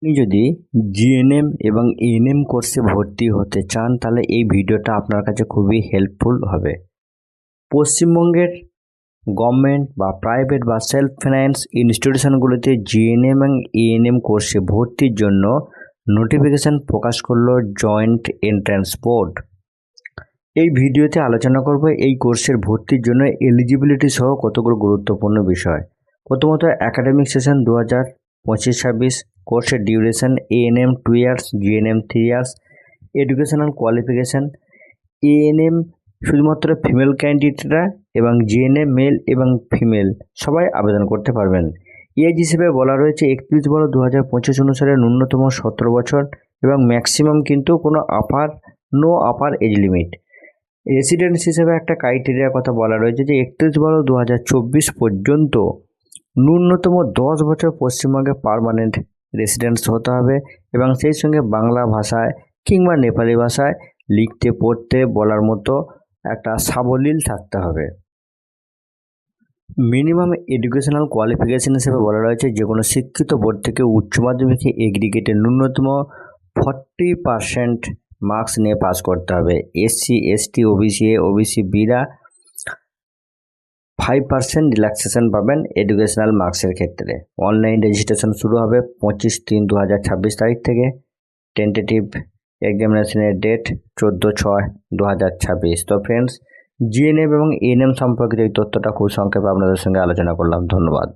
আপনি যদি জিএনএম এবং এএনএম কোর্সে ভর্তি হতে চান তাহলে এই ভিডিওটা আপনার কাছে খুবই হেল্পফুল হবে। পশ্চিমবঙ্গের গভর্নমেন্ট বা প্রাইভেট বা সেলফ ফাইন্যান্স ইনস্টিটিউশনগুলোতে জিএনএম এবং এএনএম কোর্সে ভর্তির জন্য নোটিফিকেশান প্রকাশ করলো জয়েন্ট এন্ট্রান্স বোর্ড। এই ভিডিওতে আলোচনা করব এই কোর্সের ভর্তির জন্য এলিজিবিলিটি সহ কতগুলো গুরুত্বপূর্ণ বিষয়। প্রথমত একাডেমিক সেশন 2025-26 কোর্সের duration ANM 2 years, GNM 3 years. Educational qualification ANM শুধুমাত্র ফিমেল ক্যান্ডিডেটরা এবং জিএনএম মেল এবং ফিমেল সবাই আবেদন করতে পারবেন। এজ হিসেবে বলা রয়েছে 31/12/2025 অনুসারে ন্যূনতম 17 বছর এবং ম্যাক্সিমাম কিন্তু কোনো no upper age limit. Residence হিসেবে একটা ক্রাইটেরিয়ার কথা বলা রয়েছে যে 31/12/2024 পর্যন্ত ন্যূনতম 10 বছর পশ্চিমবঙ্গে পার্মানেন্ট রেসিডেন্স হতে হবে এবং সেই সঙ্গে বাংলা ভাষায় কিংবা নেপালি ভাষায় লিখতে পড়তে বলার মতো একটা সাবলীল থাকতে হবে। মিনিমাম এডুকেশনাল কোয়ালিফিকেশান হিসেবে বলা রয়েছে যে কোনো শিক্ষিত বোর্ড থেকে উচ্চ মাধ্যমিকে এগ্রিগেটে ন্যূনতম 40% মার্কস নিয়ে পাস করতে হবে। SC, ST, OBC A, OBC বিরা 5% রিল্যাক্সেশন পাবেন এডুকেশনাল মার্কসের ক্ষেত্রে। অনলাইন রেজিস্ট্রেশন শুরু হবে 25/3/2026 তারিখ থেকে। টেন্টেটিভ এক্সামিনেশনের ডেট 14/6/2026। তো ফ্রেন্ডস, জিএনএম এবং এএনএম সম্পর্কিত এই তথ্যটা খুব সংক্ষেপে আপনাদের সঙ্গে আলোচনা করলাম। ধন্যবাদ।